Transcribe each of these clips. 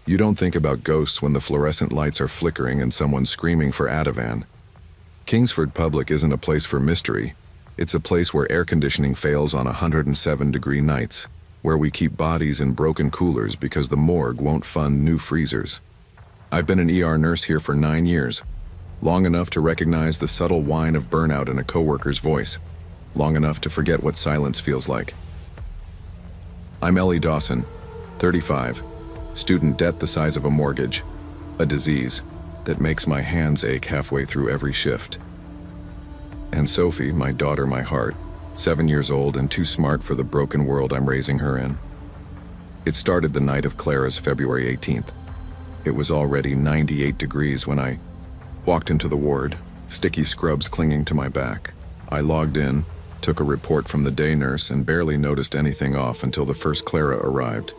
You don't think about ghosts when the fluorescent lights are flickering and someone's screaming for Ativan. Kingsford Public isn't a place for mystery. It's a place where air conditioning fails on 107-degree nights, where we keep bodies in broken coolers because the morgue won't fund new freezers. I've been an ER nurse here for 9 years, long enough to recognize the subtle whine of burnout in a coworker's voice, long enough to forget what silence feels like. I'm Ellie Dawson, 35, student debt the size of a mortgage, a disease that makes my hands ache halfway through every shift. And Sophie, my daughter, my heart, 7 years old and too smart for the broken world I'm raising her in. It started the night of Clara's February 18th. It was already 98 degrees when I walked into the ward, sticky scrubs clinging to my back. I logged in, took a report from the day nurse, and barely noticed anything off until the first Clara arrived.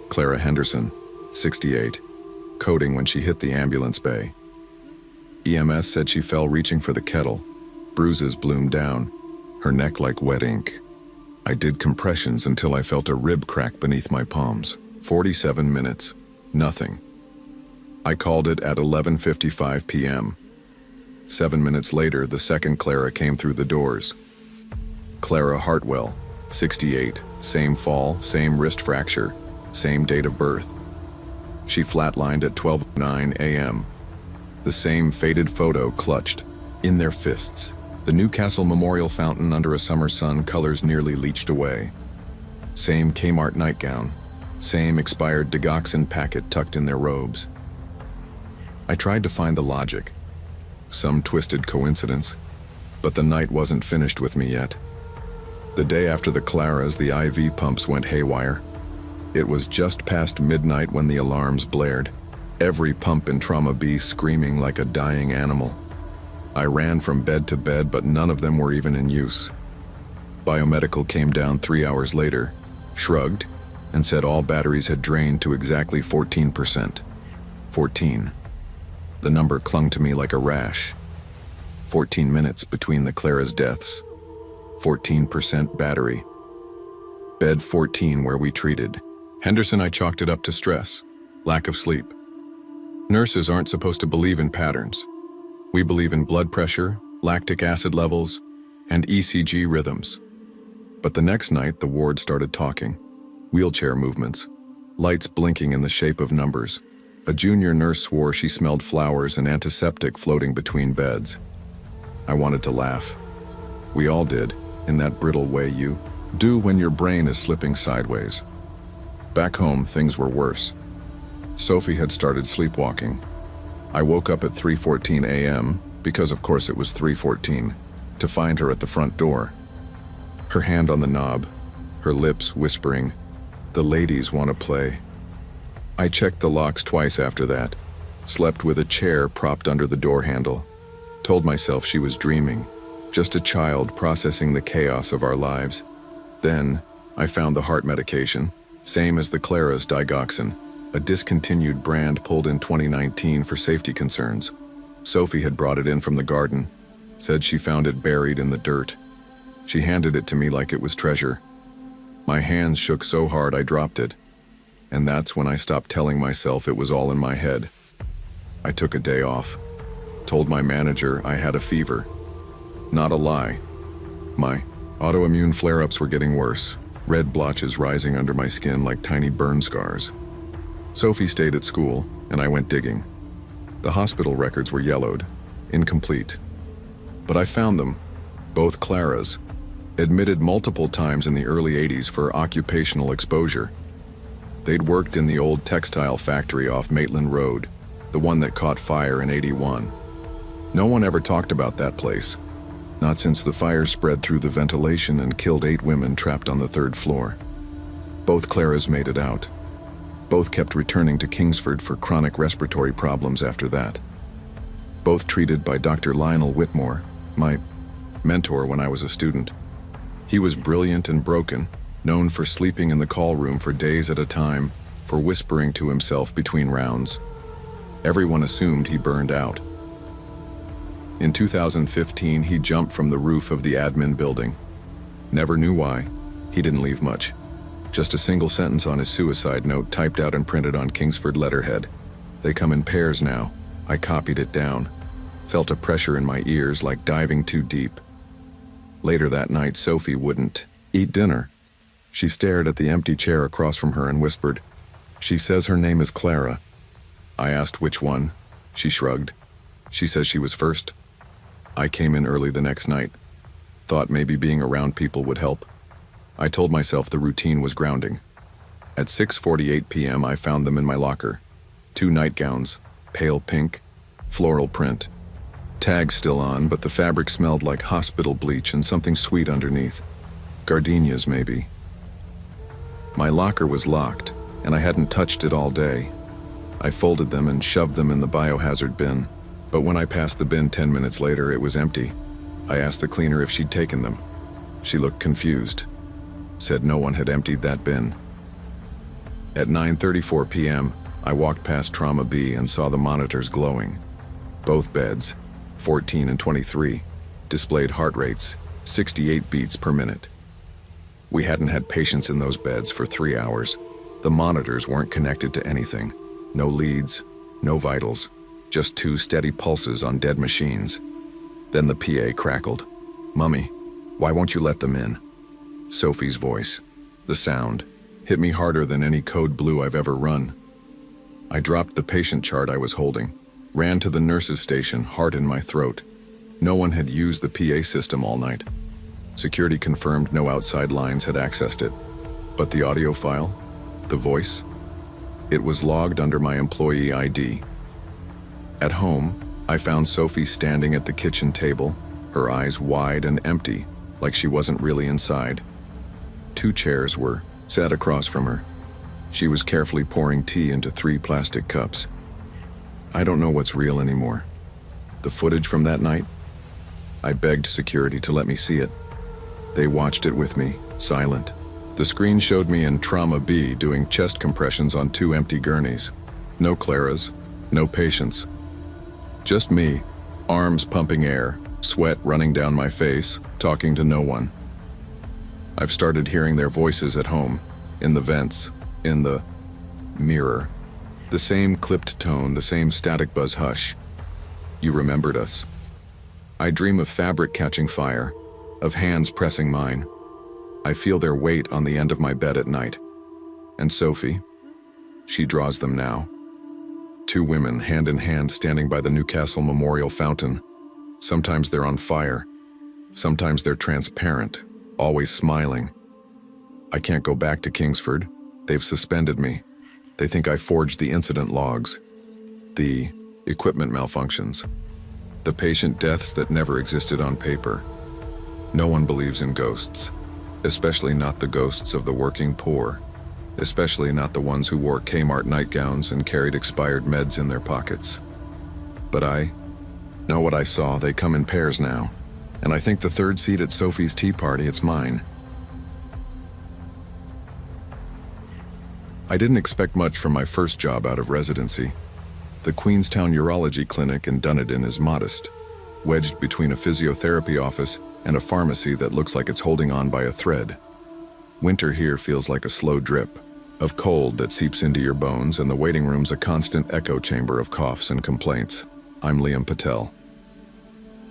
Clara Henderson, 68, coding when she hit the ambulance bay. EMS said she fell reaching for the kettle. Bruises bloomed down, her neck like wet ink. I did compressions until I felt a rib crack beneath my palms. 47 minutes, nothing. I called it at 11:55 p.m. 7 minutes later, the second Clara came through the doors. Clara Hartwell, 68, same fall, same wrist fracture, same date of birth. She flatlined at 12:09 a.m. The same faded photo clutched in their fists. The Newcastle Memorial Fountain under a summer sun, colors nearly leached away. Same Kmart nightgown, same expired digoxin packet tucked in their robes. I tried to find the logic, some twisted coincidence, but the night wasn't finished with me yet. The day after the Claras, the IV pumps went haywire. It was just past midnight when the alarms blared, every pump in Trauma B screaming like a dying animal. I ran from bed to bed, but none of them were even in use. Biomedical came down 3 hours later, shrugged, and said all batteries had drained to exactly 14%. 14. The number clung to me like a rash. 14 minutes between the Clara's deaths. 14% battery. Bed 14 where we treated. Henderson, I chalked it up to stress, lack of sleep. Nurses aren't supposed to believe in patterns. We believe in blood pressure, lactic acid levels, and ECG rhythms. But the next night, the ward started talking. Wheelchair movements, lights blinking in the shape of numbers. A junior nurse swore she smelled flowers and antiseptic floating between beds. I wanted to laugh. We all did, in that brittle way you do when your brain is slipping sideways. Back home, things were worse. Sophie had started sleepwalking. I woke up at 3:14 a.m., because of course it was 3:14, to find her at the front door. Her hand on the knob, her lips whispering, "The ladies want to play." I checked the locks twice after that, slept with a chair propped under the door handle, told myself she was dreaming, just a child processing the chaos of our lives. Then, I found the heart medication, same as the Clara's digoxin, a discontinued brand pulled in 2019 for safety concerns. Sophie had brought it in from the garden, said she found it buried in the dirt. She handed it to me like it was treasure. My hands shook so hard I dropped it, and that's when I stopped telling myself it was all in my head. I took a day off, told my manager I had a fever. Not a lie. My autoimmune flare-ups were getting worse, red blotches rising under my skin like tiny burn scars. Sophie stayed at school, and I went digging. The hospital records were yellowed, incomplete. But I found them, both Claras, admitted multiple times in the early 80s for occupational exposure. They'd worked in the old textile factory off Maitland Road, the one that caught fire in '81. No one ever talked about that place, not since the fire spread through the ventilation and killed 8 women trapped on the 3rd floor. Both Claras made it out. Both kept returning to Kingsford for chronic respiratory problems after that. Both treated by Dr. Lionel Whitmore, my mentor when I was a student. He was brilliant and broken, known for sleeping in the call room for days at a time, for whispering to himself between rounds. Everyone assumed he burned out. In 2015, he jumped from the roof of the admin building. Never knew why. He didn't leave much. Just a single sentence on his suicide note typed out and printed on Kingsford letterhead. They come in pairs now. I copied it down. Felt a pressure in my ears like diving too deep. Later that night, Sophie wouldn't eat dinner. She stared at the empty chair across from her and whispered, "She says her name is Clara." I asked which one. She shrugged. She says she was first. I came in early the next night. Thought maybe being around people would help. I told myself the routine was grounding. At 6:48 p.m. I found them in my locker. 2 nightgowns, pale pink, floral print. Tags still on, but the fabric smelled like hospital bleach and something sweet underneath. Gardenias, maybe. My locker was locked, and I hadn't touched it all day. I folded them and shoved them in the biohazard bin, but when I passed the bin 10 minutes later, it was empty. I asked the cleaner if she'd taken them. She looked confused. Said no one had emptied that bin. At 9:34 p.m., I walked past Trauma B and saw the monitors glowing. Both beds, 14 and 23, displayed heart rates, 68 beats per minute. We hadn't had patients in those beds for 3 hours. The monitors weren't connected to anything. No leads, no vitals, just 2 steady pulses on dead machines. Then the PA crackled. "Mummy, why won't you let them in?" Sophie's voice, the sound, hit me harder than any code blue I've ever run. I dropped the patient chart I was holding, ran to the nurse's station, heart in my throat. No one had used the PA system all night. Security confirmed no outside lines had accessed it. But the audio file, the voice, it was logged under my employee ID. At home, I found Sophie standing at the kitchen table, her eyes wide and empty, like she wasn't really inside. 2 chairs were sat across from her. She was carefully pouring tea into 3 plastic cups. I don't know what's real anymore. The footage from that night? I begged security to let me see it. They watched it with me, silent. The screen showed me in Trauma B doing chest compressions on 2 empty gurneys. No Claras, no patients. Just me, arms pumping air, sweat running down my face, talking to no one. I've started hearing their voices at home, in the vents, in the mirror. The same clipped tone, the same static buzz hush. You remembered us. I dream of fabric catching fire, of hands pressing mine. I feel their weight on the end of my bed at night. And Sophie, she draws them now. 2 women, hand in hand, standing by the Newcastle Memorial Fountain. Sometimes they're on fire. Sometimes they're transparent, always smiling. I can't go back to Kingsford. They've suspended me. They think I forged the incident logs, the equipment malfunctions, the patient deaths that never existed on paper. No one believes in ghosts, especially not the ghosts of the working poor, especially not the ones who wore Kmart nightgowns and carried expired meds in their pockets. But I know what I saw. They come in pairs now, and I think the 3rd seat at Sophie's tea party, it's mine. I didn't expect much from my first job out of residency. The Queenstown Urology Clinic in Dunedin is modest, wedged between a physiotherapy office and a pharmacy that looks like it's holding on by a thread. Winter here feels like a slow drip of cold that seeps into your bones, and the waiting room's a constant echo chamber of coughs and complaints. I'm Liam Patel.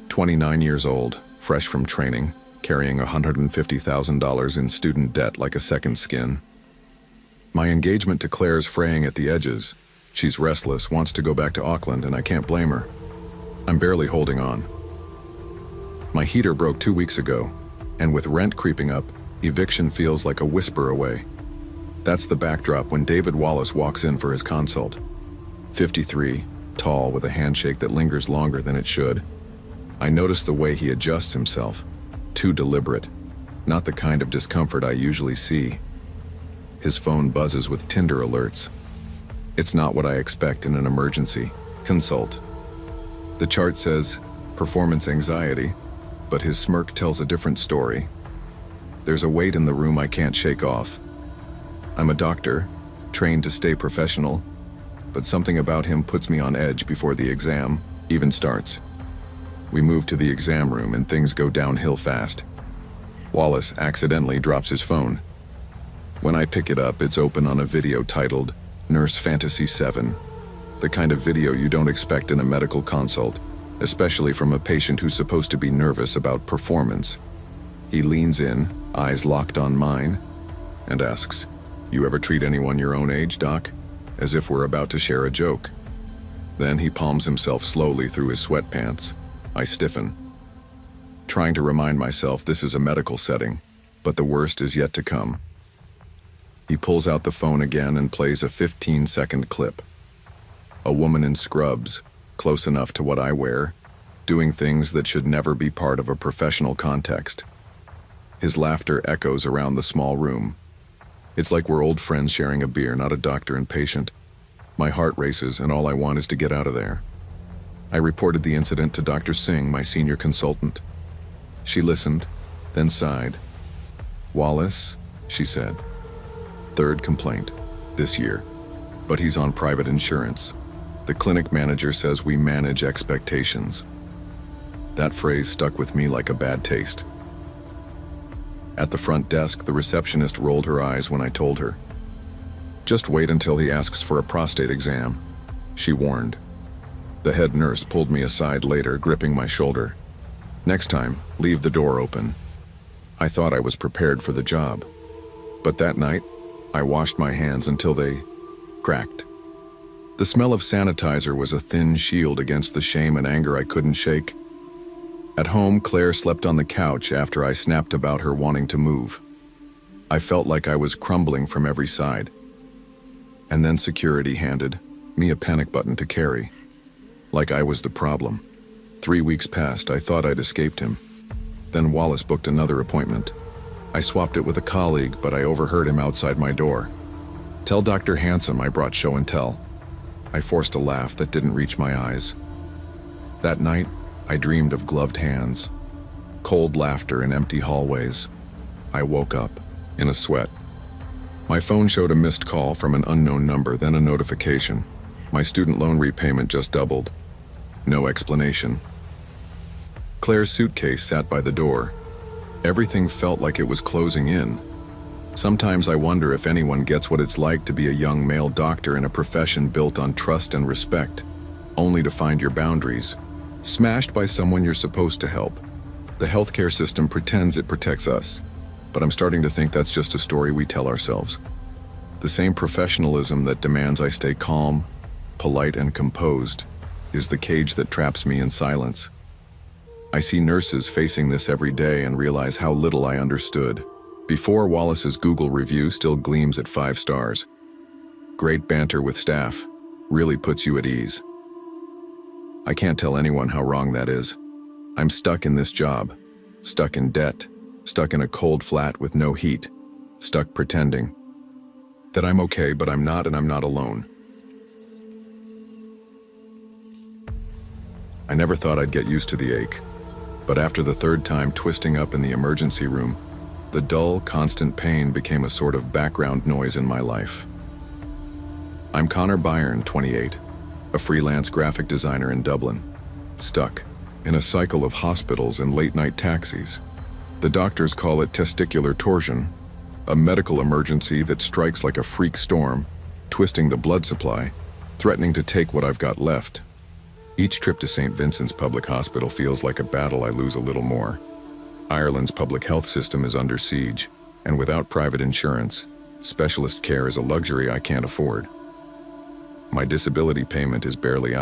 29 years old, fresh from training, carrying $150,000 in student debt like a second skin. My engagement to Claire's fraying at the edges. She's restless, wants to go back to Auckland, and I can't blame her. I'm barely holding on. My heater broke 2 weeks ago, and with rent creeping up, eviction feels like a whisper away. That's the backdrop when David Wallace walks in for his consult. 53, tall, with a handshake that lingers longer than it should. I notice the way he adjusts himself. Too deliberate. Not the kind of discomfort I usually see. His phone buzzes with Tinder alerts. It's not what I expect in an emergency consult. The chart says performance anxiety, but his smirk tells a different story. There's a weight in the room I can't shake off. I'm a doctor, trained to stay professional, but something about him puts me on edge before the exam even starts. We move to the exam room and things go downhill fast. Wallace accidentally drops his phone. When I pick it up, it's open on a video titled Nurse Fantasy 7, the kind of video you don't expect in a medical consult, especially from a patient who's supposed to be nervous about performance. He leans in, eyes locked on mine, and asks, "You ever treat anyone your own age, Doc?" As if we're about to share a joke. Then he palms himself slowly through his sweatpants. I stiffen, trying to remind myself this is a medical setting, but the worst is yet to come. He pulls out the phone again and plays a 15-second clip. A woman in scrubs, close enough to what I wear, doing things that should never be part of a professional context. His laughter echoes around the small room. It's like we're old friends sharing a beer, not a doctor and patient. My heart races, and all I want is to get out of there. I reported the incident to Dr. Singh, my senior consultant. She listened, then sighed. "Wallace," she said. "Third complaint, this year. But he's on private insurance. The clinic manager says we manage expectations." That phrase stuck with me like a bad taste. At the front desk, the receptionist rolled her eyes when I told her. "Just wait until he asks for a prostate exam," she warned. The head nurse pulled me aside later, gripping my shoulder. "Next time, leave the door open." I thought I was prepared for the job. But that night, I washed my hands until they cracked. The smell of sanitizer was a thin shield against the shame and anger I couldn't shake. At home, Claire slept on the couch after I snapped about her wanting to move. I felt like I was crumbling from every side. And then security handed me a panic button to carry. Like I was the problem. 3 weeks passed, I thought I'd escaped him. Then Wallace booked another appointment. I swapped it with a colleague, but I overheard him outside my door. "Tell Dr. Handsome I brought show and tell." I forced a laugh that didn't reach my eyes. That night, I dreamed of gloved hands, cold laughter in empty hallways. I woke up, in a sweat. My phone showed a missed call from an unknown number, then a notification. My student loan repayment just doubled. No explanation. Claire's suitcase sat by the door. Everything felt like it was closing in. Sometimes I wonder if anyone gets what it's like to be a young male doctor in a profession built on trust and respect, only to find your boundaries smashed by someone you're supposed to help. The healthcare system pretends it protects us, but I'm starting to think that's just a story we tell ourselves. The same professionalism that demands I stay calm, polite, and composed is the cage that traps me in silence. I see nurses facing this every day and realize how little I understood. Before, Wallace's Google review still gleams at 5 stars. Great banter with staff, really puts you at ease. I can't tell anyone how wrong that is. I'm stuck in this job, stuck in debt, stuck in a cold flat with no heat, stuck pretending that I'm okay, but I'm not, and I'm not alone. I never thought I'd get used to the ache, but after the 3rd time twisting up in the emergency room, the dull, constant pain became a sort of background noise in my life. I'm Connor Byrne, 28, a freelance graphic designer in Dublin, stuck in a cycle of hospitals and late-night taxis. The doctors call it testicular torsion, a medical emergency that strikes like a freak storm, twisting the blood supply, threatening to take what I've got left. Each trip to St. Vincent's Public Hospital feels like a battle I lose a little more. Ireland's public health system is under siege, and without private insurance, specialist care is a luxury I can't afford. My disability payment is barely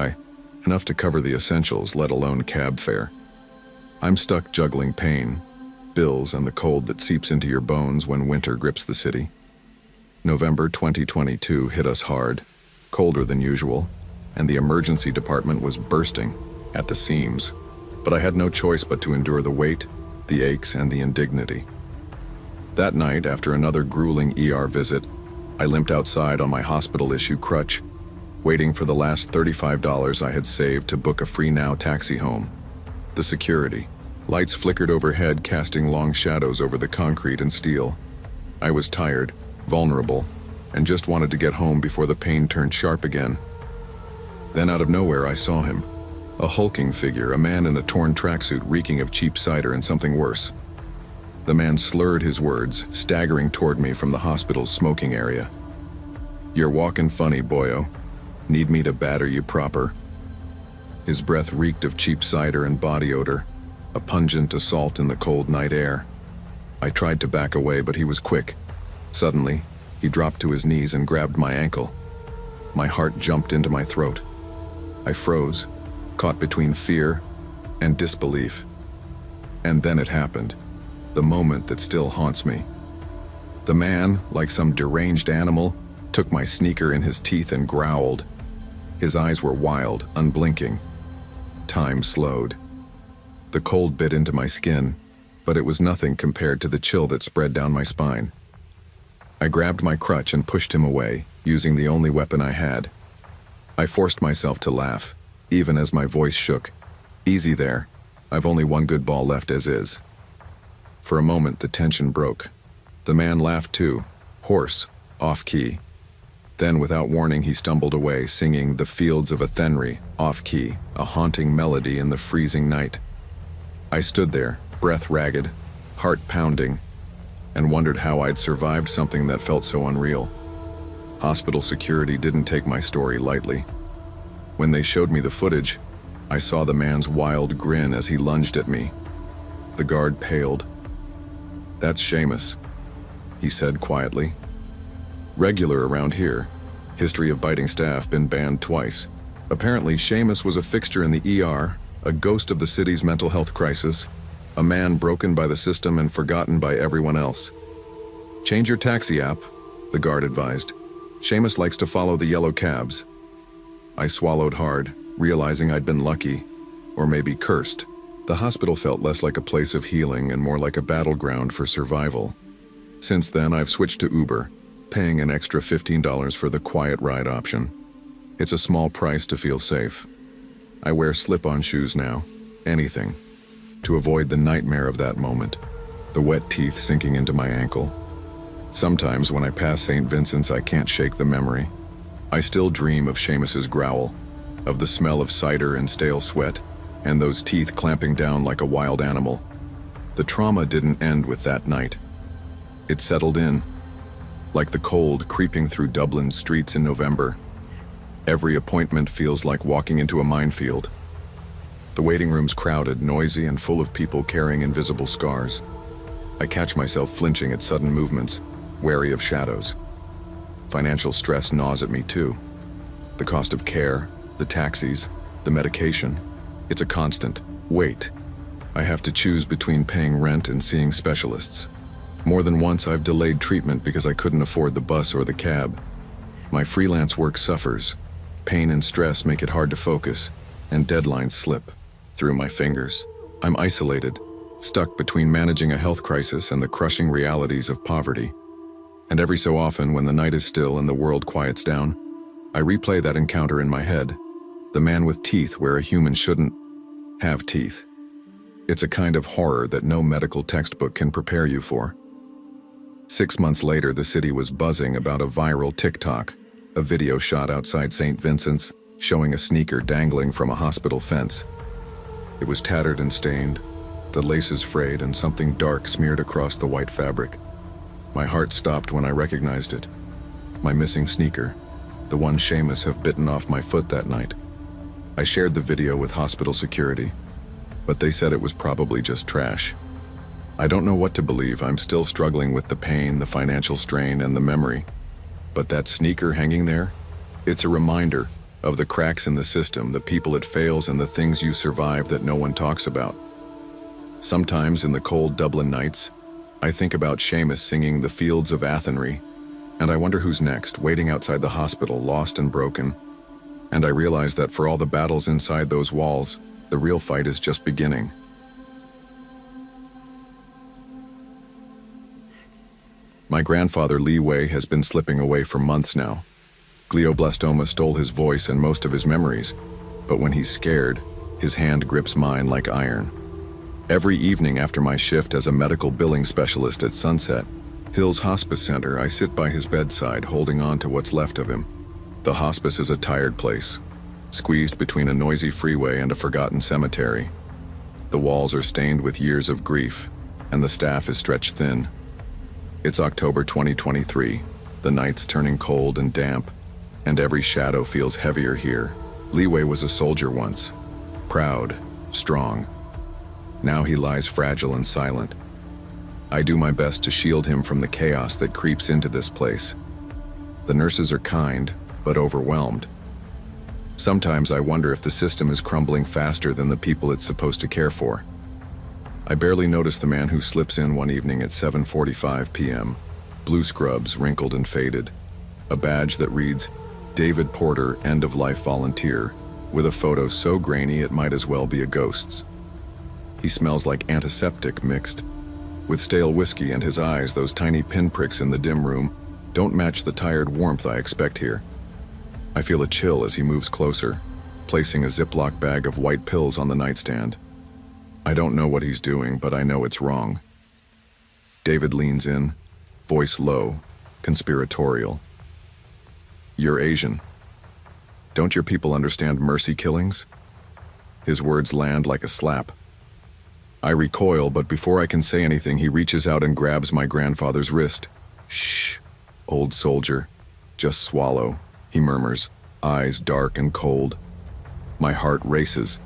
enough to cover the essentials, let alone cab fare. I'm stuck juggling pain, bills, and the cold that seeps into your bones when winter grips the city. November 2022 hit us hard, colder than usual, and the emergency department was bursting at the seams. But I had no choice but to endure the weight, the aches, and the indignity. That night, after another grueling ER visit, I limped outside on my hospital-issue crutch, waiting for the last $35 I had saved to book a free now taxi home. The security. Lights flickered overhead, casting long shadows over the concrete and steel. I was tired, vulnerable, and just wanted to get home before the pain turned sharp again. Then out of nowhere I saw him. A hulking figure, a man in a torn tracksuit reeking of cheap cider and something worse. The man slurred his words, staggering toward me from the hospital's smoking area. "You're walking funny, boyo. Need me to batter you proper?" His breath reeked of cheap cider and body odor, a pungent assault in the cold night air. I tried to back away, but he was quick. Suddenly, he dropped to his knees and grabbed my ankle. My heart jumped into my throat. I froze, caught between fear and disbelief. And then it happened, the moment that still haunts me. The man, like some deranged animal, took my sneaker in his teeth and growled. His eyes were wild, unblinking. Time slowed. The cold bit into my skin, but it was nothing compared to the chill that spread down my spine. I grabbed my crutch and pushed him away, using the only weapon I had. I forced myself to laugh, even as my voice shook. "Easy there. I've only one good ball left as is." For a moment, the tension broke. The man laughed too, hoarse, off-key. Then, without warning, he stumbled away, singing "The Fields of Athenry," off-key, a haunting melody in the freezing night. I stood there, breath ragged, heart pounding, and wondered how I'd survived something that felt so unreal. Hospital security didn't take my story lightly. When they showed me the footage, I saw the man's wild grin as he lunged at me. The guard paled. "That's Seamus," he said quietly. "Regular around here. History of biting staff, been banned twice. Apparently, Seamus was a fixture in the ER, a ghost of the city's mental health crisis, a man broken by the system and forgotten by everyone else. Change your taxi app," the guard advised. "Seamus likes to follow the yellow cabs." I swallowed hard, realizing I'd been lucky, or maybe cursed. The hospital felt less like a place of healing and more like a battleground for survival. Since then, I've switched to Uber, paying an extra $15 for the quiet ride option. It's a small price to feel safe. I wear slip-on shoes now, anything, to avoid the nightmare of that moment, the wet teeth sinking into my ankle. Sometimes when I pass St. Vincent's, I can't shake the memory. I still dream of Seamus's growl, of the smell of cider and stale sweat, and those teeth clamping down like a wild animal. The trauma didn't end with that night. It settled in, like the cold creeping through Dublin's streets in November. Every appointment feels like walking into a minefield. The waiting room's crowded, noisy, and full of people carrying invisible scars. I catch myself flinching at sudden movements, wary of shadows. Financial stress gnaws at me too. The cost of care, the taxis, the medication. It's a constant. Wait. I have to choose between paying rent and seeing specialists. More than once I've delayed treatment because I couldn't afford the bus or the cab. My freelance work suffers. Pain and stress make it hard to focus, and deadlines slip through my fingers. I'm isolated, stuck between managing a health crisis and the crushing realities of poverty. And every so often, when the night is still and the world quiets down, I replay that encounter in my head. The man with teeth where a human shouldn't have teeth. It's a kind of horror that no medical textbook can prepare you for. 6 months later, the city was buzzing about a viral TikTok, a video shot outside St. Vincent's, showing a sneaker dangling from a hospital fence. It was tattered and stained, the laces frayed, and something dark smeared across the white fabric. My heart stopped when I recognized it. My missing sneaker, the one Seamus had bitten off my foot that night. I shared the video with hospital security, but they said it was probably just trash. I don't know what to believe. I'm still struggling with the pain, the financial strain, and the memory. But that sneaker hanging there, it's a reminder of the cracks in the system, the people it fails, and the things you survive that no one talks about. Sometimes in the cold Dublin nights, I think about Seamus singing "The Fields of Athenry," and I wonder who's next, waiting outside the hospital, lost and broken. And I realize that for all the battles inside those walls, the real fight is just beginning. My grandfather Lee Way has been slipping away for months now. Glioblastoma stole his voice and most of his memories, but when he's scared, his hand grips mine like iron. Every evening after my shift as a medical billing specialist at Sunset Hills Hospice Center, I sit by his bedside holding on to what's left of him. The hospice is a tired place, squeezed between a noisy freeway and a forgotten cemetery. The walls are stained with years of grief, and the staff is stretched thin. It's October 2023. The night's turning cold and damp, and every shadow feels heavier here. Li Wei was a soldier once, proud, strong. Now he lies fragile and silent. I do my best to shield him from the chaos that creeps into this place. The nurses are kind, but overwhelmed. Sometimes I wonder if the system is crumbling faster than the people it's supposed to care for. I barely notice the man who slips in one evening at 7:45 p.m., blue scrubs, wrinkled and faded, a badge that reads, David Porter, End-of-Life Volunteer, with a photo so grainy it might as well be a ghost's. He smells like antiseptic mixed with stale whiskey, and his eyes, those tiny pinpricks in the dim room, don't match the tired warmth I expect here. I feel a chill as he moves closer, placing a Ziploc bag of white pills on the nightstand. I don't know what he's doing, but I know it's wrong. David leans in, voice low, conspiratorial. You're Asian. Don't your people understand mercy killings? His words land like a slap. I recoil, but before I can say anything, he reaches out and grabs my grandfather's wrist. Shh, old soldier, just swallow, he murmurs, eyes dark and cold. My heart races.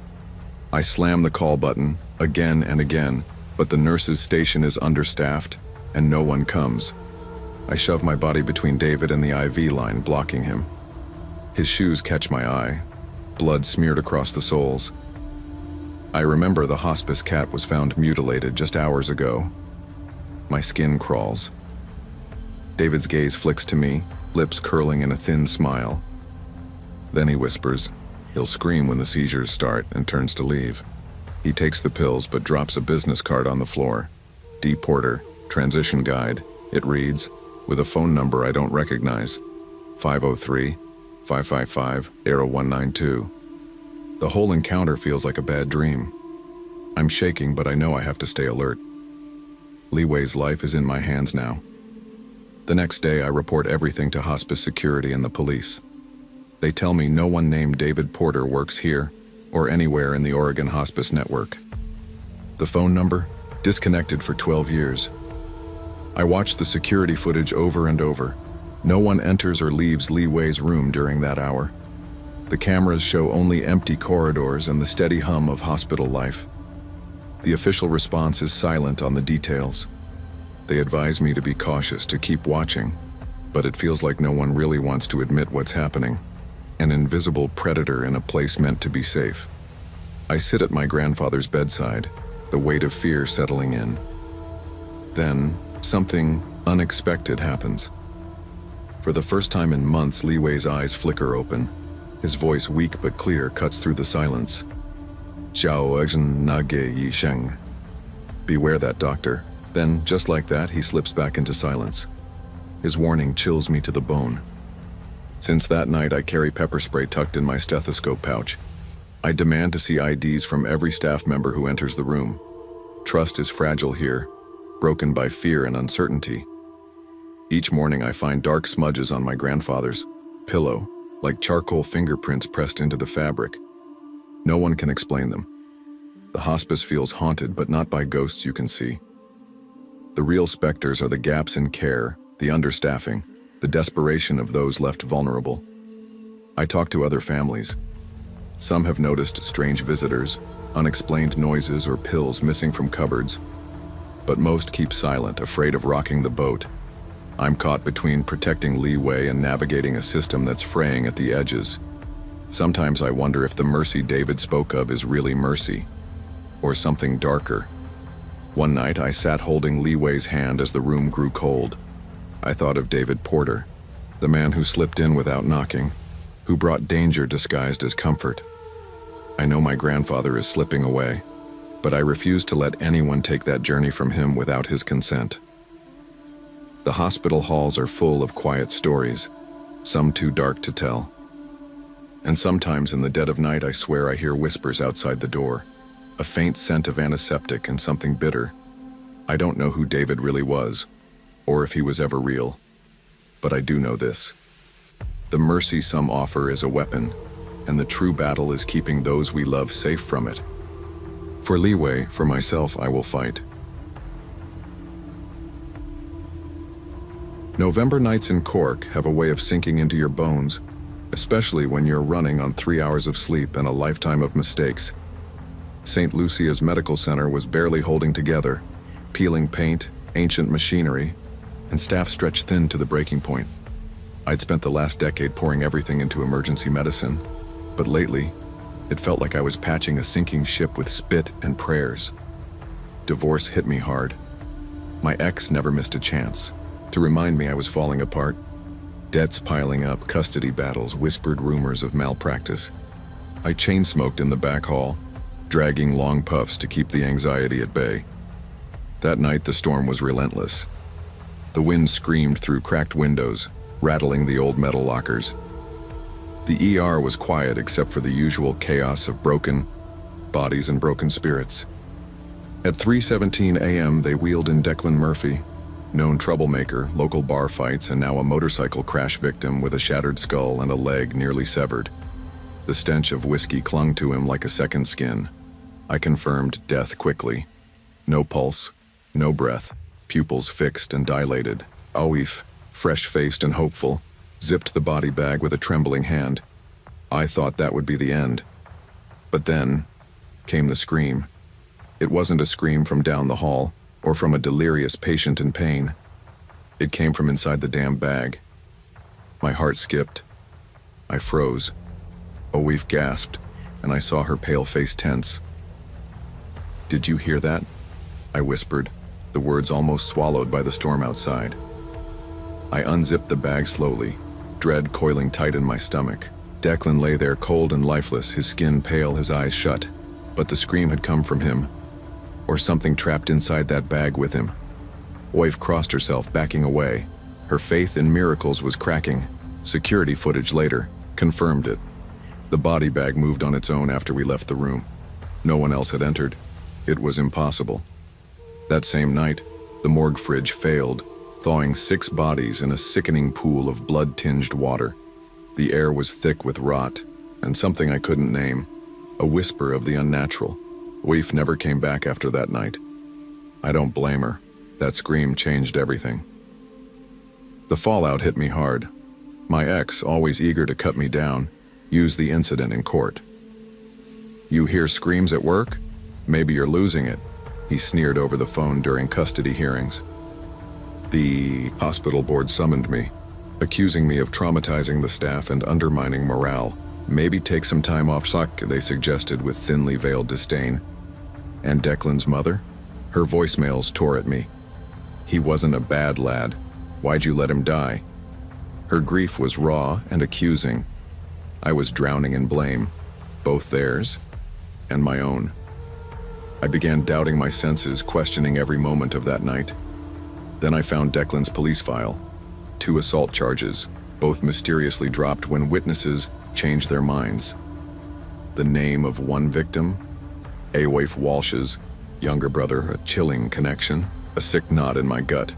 I slam the call button again and again, but the nurse's station is understaffed and no one comes. I shove my body between David and the IV line, blocking him. His shoes catch my eye, blood smeared across the soles. I remember the hospice cat was found mutilated just hours ago. My skin crawls. David's gaze flicks to me, lips curling in a thin smile. Then he whispers. He'll scream when the seizures start and turns to leave. He takes the pills but drops a business card on the floor. D. Porter, Transition Guide. It reads, with a phone number I don't recognize, 503-555-0192. The whole encounter feels like a bad dream. I'm shaking, but I know I have to stay alert. Li Wei's life is in my hands now. The next day, I report everything to hospice security and the police. They tell me no one named David Porter works here or anywhere in the Oregon Hospice Network. The phone number? Disconnected for 12 years. I watch the security footage over and over. No one enters or leaves Li Wei's room during that hour. The cameras show only empty corridors and the steady hum of hospital life. The official response is silent on the details. They advise me to be cautious, to keep watching, but it feels like no one really wants to admit what's happening. An invisible predator in a place meant to be safe. I sit at my grandfather's bedside, the weight of fear settling in. Then, something unexpected happens. For the first time in months, Li Wei's eyes flicker open. His voice, weak but clear, cuts through the silence. Xiao Ezhen Nage Yi Sheng. Beware that, doctor. Then, just like that, he slips back into silence. His warning chills me to the bone. Since that night, I carry pepper spray tucked in my stethoscope pouch. I demand to see IDs from every staff member who enters the room. Trust is fragile here, broken by fear and uncertainty. Each morning, I find dark smudges on my grandfather's pillow, like charcoal fingerprints pressed into the fabric. No one can explain them. The hospice feels haunted, but not by ghosts you can see. The real specters are the gaps in care, the understaffing, the desperation of those left vulnerable. I talk to other families. Some have noticed strange visitors, unexplained noises, or pills missing from cupboards. But most keep silent, afraid of rocking the boat. I'm caught between protecting Li Wei and navigating a system that's fraying at the edges. Sometimes I wonder if the mercy David spoke of is really mercy, or something darker. One night I sat holding Li Wei's hand as the room grew cold. I thought of David Porter, the man who slipped in without knocking, who brought danger disguised as comfort. I know my grandfather is slipping away, but I refuse to let anyone take that journey from him without his consent. The hospital halls are full of quiet stories, some too dark to tell. And sometimes in the dead of night I swear I hear whispers outside the door, a faint scent of antiseptic and something bitter. I don't know who David really was, or if he was ever real, but I do know this. The mercy some offer is a weapon, and the true battle is keeping those we love safe from it. For Li Wei, for myself, I will fight. November nights in Cork have a way of sinking into your bones, especially when you're running on 3 hours of sleep and a lifetime of mistakes. St. Lucia's Medical Center was barely holding together, peeling paint, ancient machinery, and staff stretched thin to the breaking point. I'd spent the last decade pouring everything into emergency medicine, but lately, it felt like I was patching a sinking ship with spit and prayers. Divorce hit me hard. My ex never missed a chance to remind me I was falling apart. Debts piling up, custody battles, whispered rumors of malpractice. I chain-smoked in the back hall, dragging long puffs to keep the anxiety at bay. That night, the storm was relentless. The wind screamed through cracked windows, rattling the old metal lockers. The ER was quiet except for the usual chaos of broken bodies and broken spirits. At 3:17 a.m., they wheeled in Declan Murphy, known troublemaker, local bar fights, and now a motorcycle crash victim with a shattered skull and a leg nearly severed. The stench of whiskey clung to him like a second skin. I confirmed death quickly. No pulse, no breath, pupils fixed and dilated. Awif, fresh-faced and hopeful, zipped the body bag with a trembling hand. I thought that would be the end. But then came the scream. It wasn't a scream from down the hall, or from a delirious patient in pain. It came from inside the damn bag. My heart skipped. I froze. Awif gasped, and I saw her pale face tense. "Did you hear that?" I whispered, the words almost swallowed by the storm outside. I unzipped the bag slowly, dread coiling tight in my stomach. Declan lay there cold and lifeless, his skin pale, his eyes shut. But the scream had come from him, or something trapped inside that bag with him. Awif crossed herself, backing away. Her faith in miracles was cracking. Security footage later confirmed it. The body bag moved on its own after we left the room. No one else had entered. It was impossible. That same night, the morgue fridge failed, thawing 6 bodies in a sickening pool of blood-tinged water. The air was thick with rot, and something I couldn't name, a whisper of the unnatural. Awif never came back after that night. I don't blame her. That scream changed everything. The fallout hit me hard. My ex, always eager to cut me down, used the incident in court. "You hear screams at work? Maybe you're losing it," he sneered over the phone during custody hearings. The hospital board summoned me, accusing me of traumatizing the staff and undermining morale. "Maybe take some time off, they suggested with thinly veiled disdain. And Declan's mother? Her voicemails tore at me. "He wasn't a bad lad. Why'd you let him die?" Her grief was raw and accusing. I was drowning in blame, both theirs and my own. I began doubting my senses, questioning every moment of that night. Then I found Declan's police file. 2 assault charges, both mysteriously dropped when witnesses changed their minds. The name of one victim, Awif Walsh's younger brother, a chilling connection, a sick knot in my gut.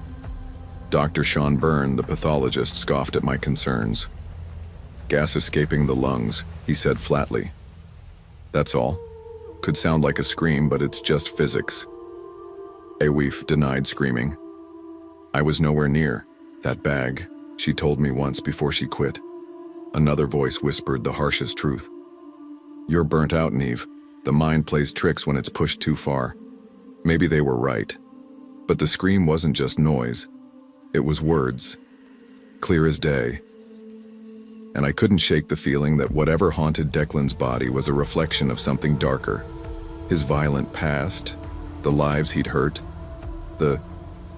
Dr. Sean Byrne, the pathologist, scoffed at my concerns. "Gas escaping the lungs," he said flatly. "That's all. Could sound like a scream, but it's just physics." Awif denied screaming. "I was nowhere near that bag," she told me once before she quit. Another voice whispered the harshest truth. "You're burnt out, Neve. The mind plays tricks when it's pushed too far." Maybe they were right. But the scream wasn't just noise. It was words, clear as day. And I couldn't shake the feeling that whatever haunted Declan's body was a reflection of something darker. His violent past, the lives he'd hurt, the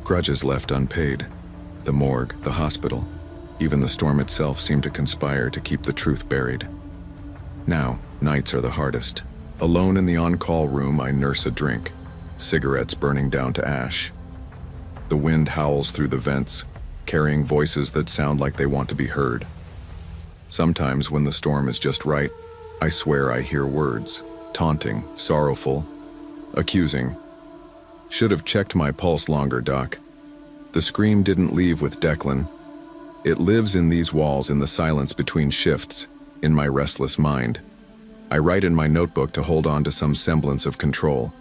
grudges left unpaid, the morgue, the hospital. Even the storm itself seemed to conspire to keep the truth buried. Now, nights are the hardest. Alone in the on-call room, I nurse a drink, cigarettes burning down to ash. The wind howls through the vents, carrying voices that sound like they want to be heard. Sometimes, when the storm is just right, I swear I hear words, taunting, sorrowful, accusing. "Should have checked my pulse longer, Doc." The scream didn't leave with Declan. It lives in these walls, in the silence between shifts, in my restless mind. I write in my notebook to hold on to some semblance of control.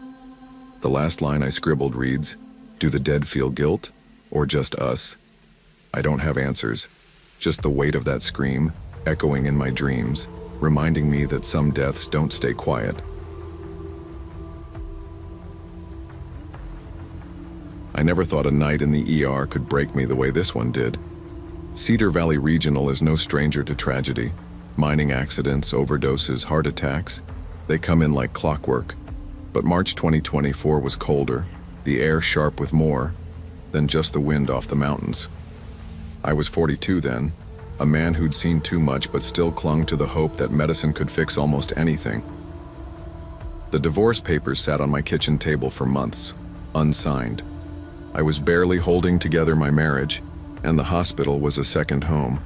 The last line I scribbled reads, "Do the dead feel guilt, or just us?" I don't have answers, just the weight of that scream, echoing in my dreams, reminding me that some deaths don't stay quiet. I never thought a night in the ER could break me the way this one did. Cedar Valley Regional is no stranger to tragedy. Mining accidents, overdoses, heart attacks, they come in like clockwork. But March 2024 was colder, the air sharp with more than just the wind off the mountains. I was 42 then, a man who'd seen too much but still clung to the hope that medicine could fix almost anything. The divorce papers sat on my kitchen table for months, unsigned. I was barely holding together my marriage, and the hospital was a second home.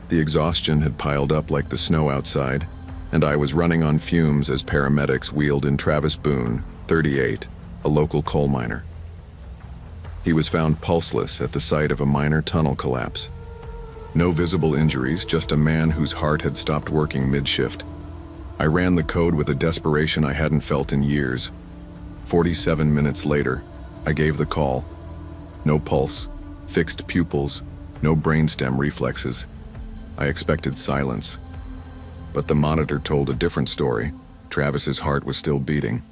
The exhaustion had piled up like the snow outside, and I was running on fumes as paramedics wheeled in Travis Boone, 38, a local coal miner. He was found pulseless at the site of a minor tunnel collapse. No visible injuries, just a man whose heart had stopped working mid-shift. I ran the code with a desperation I hadn't felt in years. 47 minutes later, I gave the call. No pulse, fixed pupils, no brainstem reflexes. I expected silence. But the monitor told a different story. Travis's heart was still beating.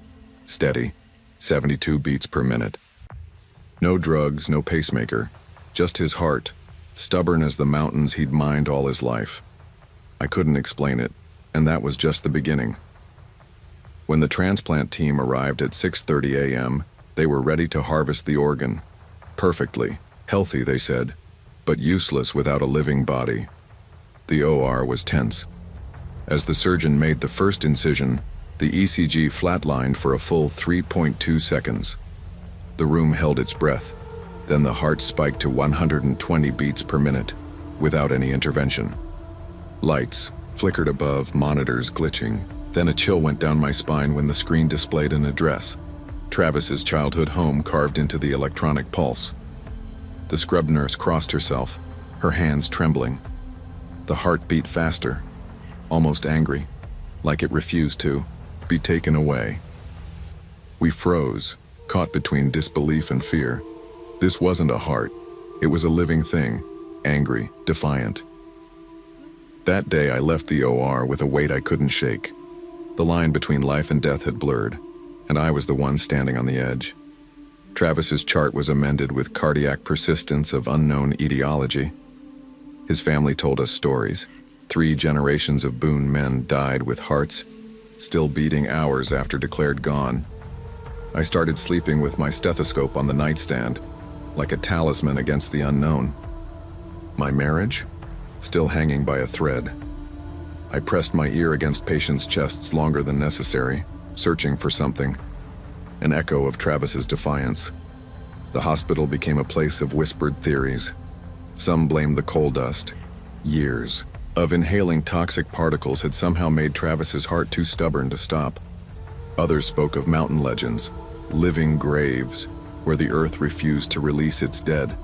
Steady, 72 beats per minute. No drugs, no pacemaker, just his heart, stubborn as the mountains he'd mined all his life. I couldn't explain it, and that was just the beginning. When the transplant team arrived at 6:30 a.m., they were ready to harvest the organ. Perfectly, healthy, they said, but useless without a living body. The OR was tense. As the surgeon made the first incision, the ECG flatlined for a full 3.2 seconds. The room held its breath. Then the heart spiked to 120 beats per minute, without any intervention. Lights flickered above, monitors glitching. Then a chill went down my spine when the screen displayed an address. Travis's childhood home carved into the electronic pulse. The scrub nurse crossed herself, her hands trembling. The heart beat faster, almost angry, like it refused to be taken away. We froze, caught between disbelief and fear. This wasn't a heart, it was a living thing, angry, defiant. That day I left the OR with a weight I couldn't shake. The line between life and death had blurred, and I was the one standing on the edge. Travis's chart was amended with cardiac persistence of unknown etiology. His family told us stories. 3 generations of Boone men died with hearts still beating hours after declared gone. I started sleeping with my stethoscope on the nightstand, like a talisman against the unknown. My marriage? Still hanging by a thread. I pressed my ear against patients' chests longer than necessary, searching for something. An echo of Travis's defiance. The hospital became a place of whispered theories. Some blamed the coal dust. Years of inhaling toxic particles had somehow made Travis's heart too stubborn to stop. Others spoke of mountain legends, living graves, where the earth refused to release its dead.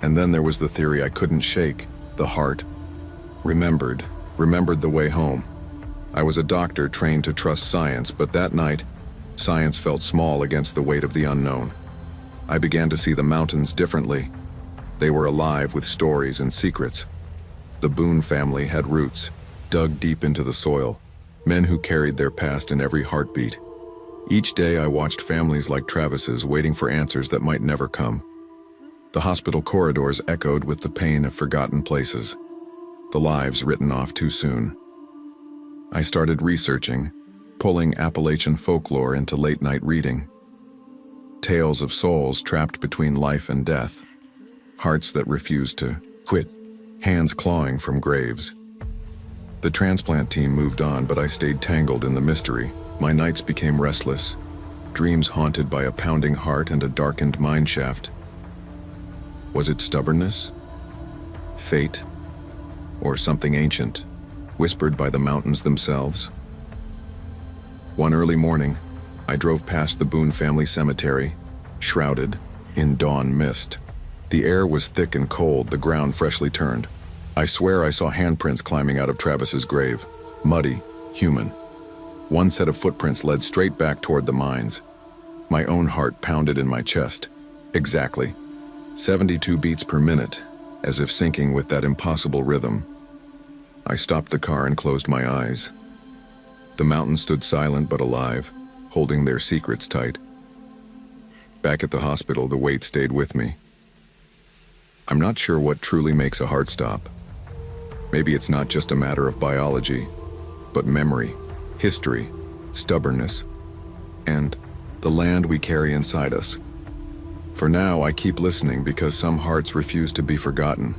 And then there was the theory I couldn't shake, the heart. Remembered the way home. I was a doctor trained to trust science, but that night, science felt small against the weight of the unknown. I began to see the mountains differently. They were alive with stories and secrets. The Boone family had roots, dug deep into the soil, men who carried their past in every heartbeat. Each day I watched families like Travis's waiting for answers that might never come. The hospital corridors echoed with the pain of forgotten places, the lives written off too soon. I started researching, pulling Appalachian folklore into late-night reading. Tales of souls trapped between life and death, hearts that refused to quit, hands clawing from graves. The transplant team moved on, but I stayed tangled in the mystery. My nights became restless, dreams haunted by a pounding heart and a darkened mine shaft. Was it stubbornness? Fate? Or something ancient, whispered by the mountains themselves? One early morning, I drove past the Boone family cemetery, shrouded in dawn mist. The air was thick and cold, the ground freshly turned. I swear I saw handprints climbing out of Travis's grave, muddy, human. One set of footprints led straight back toward the mines. My own heart pounded in my chest. Exactly. 72 beats per minute, as if syncing with that impossible rhythm. I stopped the car and closed my eyes. The mountains stood silent but alive, holding their secrets tight. Back at the hospital, the weight stayed with me. I'm not sure what truly makes a heart stop. Maybe it's not just a matter of biology, but memory, history, stubbornness, and the land we carry inside us. For now, I keep listening because some hearts refuse to be forgotten.